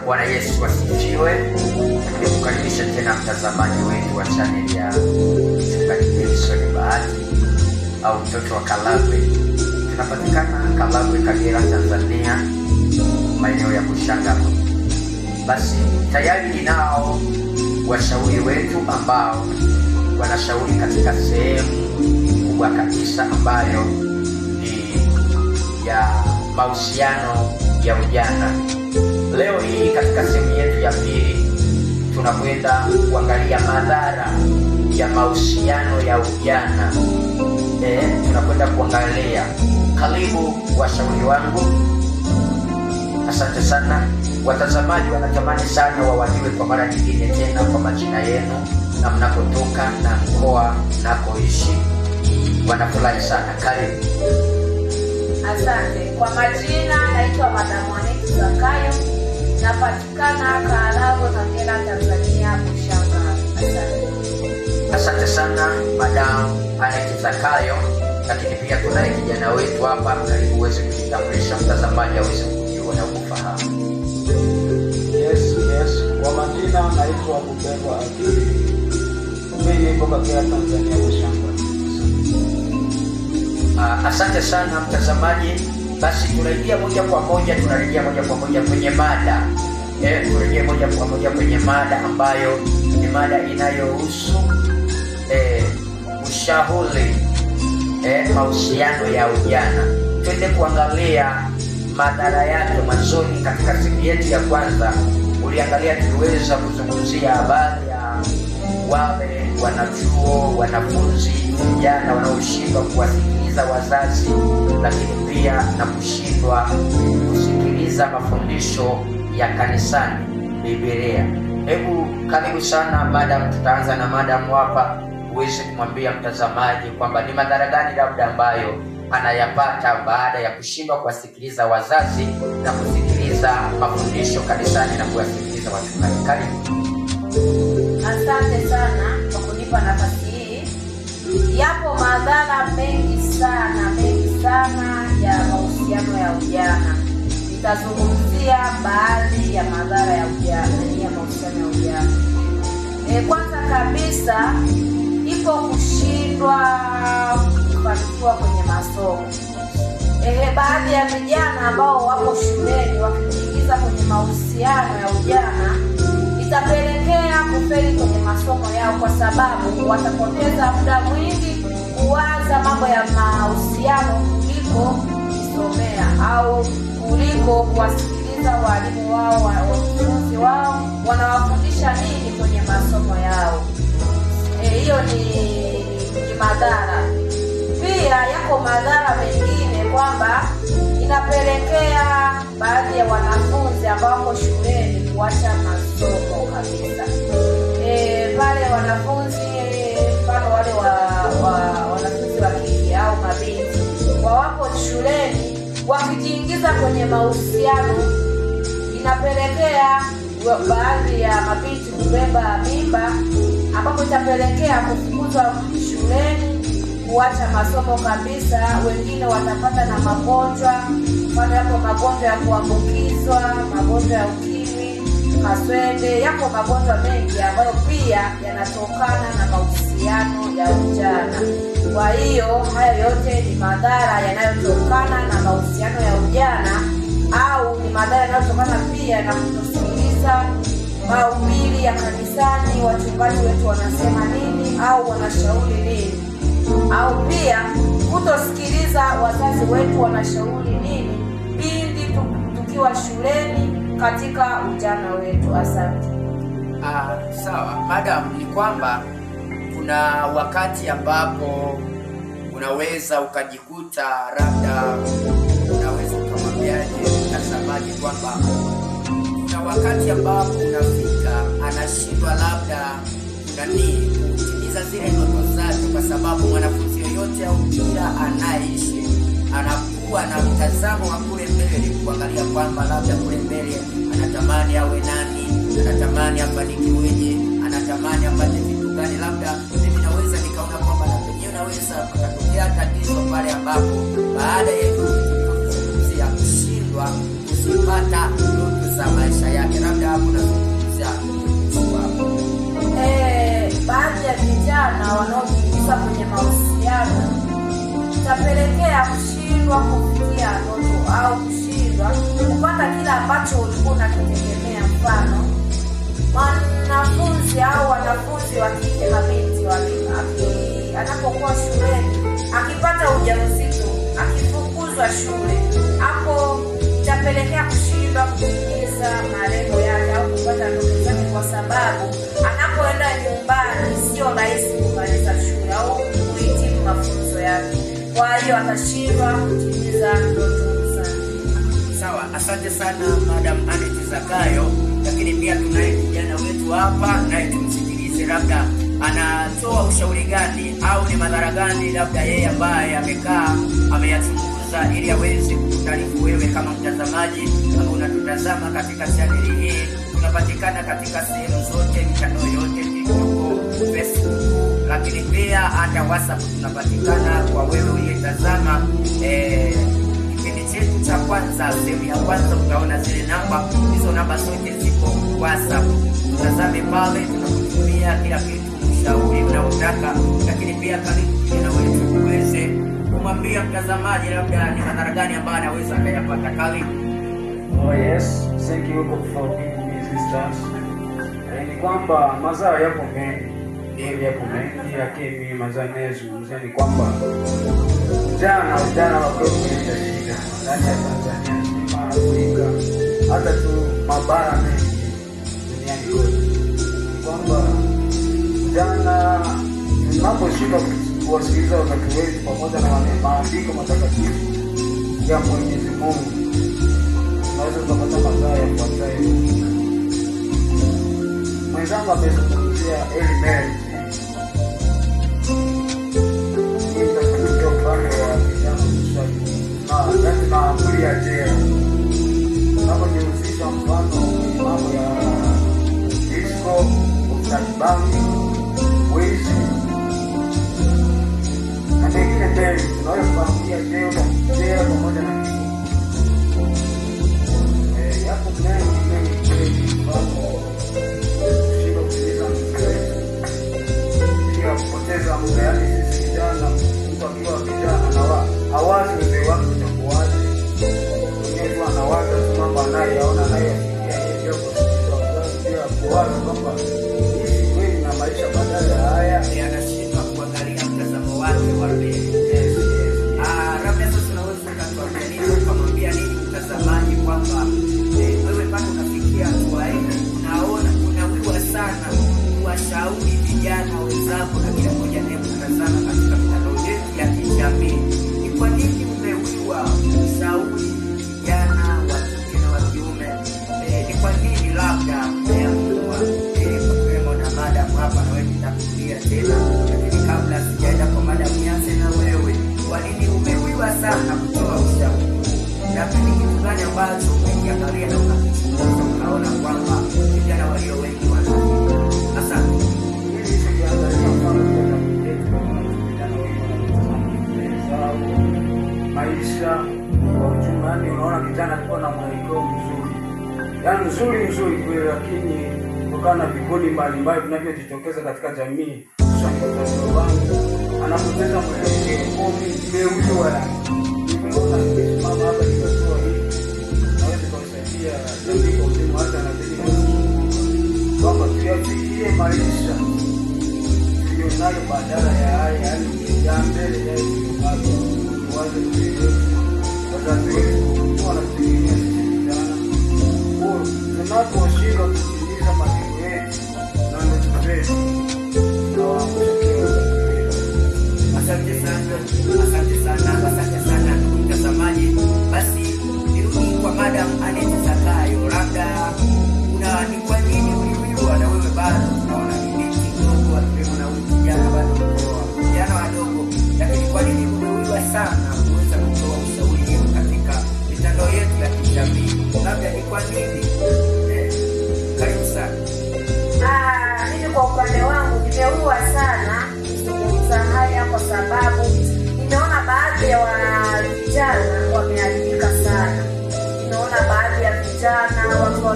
Bwana Yesu asifiwe. Nikukaribisha tena mtazamaji wetu wa channel ya Mchungaji Nelson Bahati au mtoto wa Kalagwe. Tunapatikana Kalagwe, Kagera, Tanzania, maeneo ya Bushangama. Basi tayari ninao washauri wetu ambao wanashauri katika sehemu kubwa kabisa ambayo ni ya mahusiano ya ujana. Leo hii katika sehemu yetu ya pili tunakwenda kuangalia madhara ya mahusiano ya ujana. Tunakwenda kuangalia. Karibu washauri wangu. Asante sana. Watazamaji wanatamani sana wawajue kwa mara nyingine tena kwa majina yenu na mnakotoka na mkoa mnakoishi. Wanafurahi sana. Karibu. Asante. Kwa majina naitwa Madam Aneti Zakayo. Napatikana Kalagwe, Kagera, Tanzania, Bushangama. Asante. Asante sana Madam Aneti Zakayo. Lakini pia tunaye kijana wetu hapa. Karibu uweze kujitambulisha, mtazamaji aweze kujua na kufahamu. Yes. Kwa majina naitwa Bubelwa Akili. Mimi niko Kagera, Tanzania, Bushangama. Asante sana mtazamaji. Basi tunarejea moja kwa moja kwenye mada. Turejea moja kwa moja kwenye mada ambayo ni mada inayohusu ushauri mahusiano ya ujana. Twende kuangalia madhara yake mwanzoni. Katika siku yetu ya kwanza uliangalia, tuliweza kuzungumzia habari ya wale wanachuo, wanafunzi, vijana wanaoshindwa kuwasikiliza wazazi, lakini pia na kushindwa kusikiliza mafundisho ya kanisani, Biblia. Hebu karibu sana madam, tutaanza na madam hapa, uweze kumwambia mtazamaji kwamba ni madhara gani labda ambayo anayapata baada ya kushindwa kuwasikiliza wazazi na kusikiliza mafundisho kanisani na kuwasikiliza wachungaji. Karibu. Asante sana kwa kunipa nafasi hii. Yapo madhara mengi sana ya mahusiano ya ujana. Nitazungumzia baadhi ya madhara ya ujana, ya mahusiano ya ujana. Kwanza kabisa ipo kushindwa kufanikiwa kwenye masomo. Baadhi ya vijana ambao wapo shuleni wakijiingiza kwenye mahusiano ya ujana itapelekea kufeli kwenye masomo yao, kwa sababu watapoteza muda mwingi kuwaza mambo ya mahusiano kuliko kusomea au kuliko kuwasikiliza walimu wao, wanafunzi wao wanawafundisha nini kwenye masomo yao. Hiyo ni madhara. Pia yako madhara mengine kwamba inapelekea baadhi ya wanafunzi ambao wako shuleni kuacha masomo kabisa. Pale wanafunzi, mfano wale wanafunzi wa kike au mabinti wapo shuleni wakijiingiza kwenye mahusiano, inapelekea baadhi ya mabinti kubeba mimba, ambapo itapelekea kufukuzwa shuleni, kuacha masomo kabisa. Wengine watapata na magonjwa, mfano yapo magonjwa ya kuambukizwa, magonjwa ya ukimwi, kaswende. Yapo magonjwa mengi ambayo pia yanatokana na mahusiano ya ujana. Kwa hiyo haya yote ni madhara yanayotokana na mahusiano ya ujana, au ni madhara yanayotokana pia na kutosikiliza mahubiri ya kanisani, wachungaji wetu wanasema nini au wanashauri nini, au pia kutosikiliza wazazi wetu wanashauri nini pindi tukiwa shuleni katika ujana wetu. Asante. Sawa madam, ni kwamba kuna wakati ambapo unaweza ukajikuta labda unaweza ukamwambiaje mtazamaji kwamba kuna wakati ambapo unafika anashindwa labda kutimiza zile ndoto zake, kwa sababu mwanafunzi yoyote au kila anaishi anakuwa na mtazamo wa kule mbele, kuangalia kwamba labda kule mbele anatamani awe nani, anatamani afanikiweje, anatamani apate vitu gani. Labda mimi naweza nikaona kwamba na penyewe naweza kutokea tatizo pale ambapo baada ya kushindwa kusipata ndoto kupoteza maisha yake. Labda hapo nazungumzia baadhi ya vijana wanaojiingiza kwenye mahusiano itapelekea kushindwa kufikia ndoto au kushindwa kupata kile ambacho ulikuwa unakitegemea. Mfano, mwanafunzi au wanafunzi wa kike, mabinti anapokuwa shuleni akipata ujauzito, akifukuzwa shule, hapo itapelekea kushindwa kutimiza malengo yake au kupata ndoto zake, kwa sababu anapoenda nyumbani sio rahisi kumaliza shule au kuhitimu mafunzo yake. Kwa hiyo atashindwa kutimiza ndoto zake. Sawa, asante sana Madam Annette Zakayo. Lakini pia tunaye kijana wetu hapa, naye tumsikilize, labda anatoa ushauri gani au ni madhara gani labda yeye ambaye amekaa ameyachunguza, ili aweze kukutaarifu wewe kama mtazamaji ambao unatutazama katika chaneli hii. Tunapatikana katika sehemu zote, mitandao yote, TikTok, Facebook, lakini pia hata WhatsApp tunapatikana kwa wewe uliyetazama kipindi chetu cha kwanza. Sehemu ya kwanza utaona zile namba, hizo namba zote ziko WhatsApp. Tazame pale, tunakutumia kila kitu, ushauri unaotaka. Lakini pia karibu kijana wetu uweze kumwambia mtazamaji labda ni madhara gani ambayo anaweza akayapata. Karibu. Oh yes, thank you for giving me this chance. Ni kwamba mazao yapo mengi, lakini mazao yanayozungumzia ni kwamba vijana wako kwenye shida ndani ya Tanzania, Afrika, hata tu mabara mengi duniani kote. Kwamba vijana tunaposhindwa kuwasikiliza wakati wetu pamoja na maandiko matakatifu ya Mwenyezi Mungu, tunaweza kupata mazao yafuatayo. Mwenzangu amezungumzia early marriage. Tunaambulia jela tunapojihusisha, mfano mambo ya disco, utakibangi, wizi na mengine mengi. Tunaweza kuambulia jela pamoja na kifo. Yapo mengi, mfano kushinda kutimiza ili ya kupoteza muda. Yaani sisi vijana, mtu akiwa vijana na hawazi mzee wake utakuwaje, mwenyewe anawaza tu mambo anayoyaona anayofikia hivyo, bila kuwaza kwamba hivi kweli na maisha badala haya, anashindwa kuangalia mtazamo wake wa mbele. Labda sasa tunaweza kutuangalia kumwambia nini mtazamaji kwamba wewe bado unafikia hatua hii, unaona unawiwa sana kuwashauri vijana wenzako na kila mmoja anayekutazama katika mitandao yetu ya kijamii. Ni kwa nini umewiwa kushauri vijana wa kike na wa kiume? Ni kwa nini labda umeamua kuwemo na madamu hapa, na wewe nitakulia tena, lakini kabla sijaenda kwa madamu nianze na wewe. Kwa nini umewiwa sana kutoa ushauri? Labda ni kitu gani ambacho umekiangalia na ukaona kwamba vijana walio wengi wanafikia? Asante. Maisha kwa ujumla, unaona kijana alikuwa na mwelekeo mzuri, yaani mzuri kweli, lakini kutokana na vikundi mbalimbali vinavyojitokeza katika jamii, mtoto wangu anapoteza mwelekeo. Nimeujua nimeona mama hapa nimetoa hivi, naweza kusaidia jamii kwa ujumla, hata na jamii kwamba tuyafikie maisha tuliyonayo badala ya haya, yaani mbele ya hiyo wazo wetu, wazazi wetu wanategemea vijana. Tunaposhindwa kutimiza malengo yetu na ndoto zetu, Asante sana mtazamaji. Basi nirudi kwa Madam Annette Zakayo, labda ni kwa nini uliwiwa na wewe bado tunaona ni binti mdogo, akiwemo na huyu kijana bado vijana wadogo, lakini kwa nini umewiwa sana kuweza kutoa ushauri katika mitandao yetu ya kijamii? Labda ni kwa nini? Karibu sana. Mimi kwa upande wangu nimeua sana kuzungumza haya, kwa sababu nimeona baadhi ya vijana wameharibika sana. Nimeona baadhi ya vijana wanapishana, wakiwa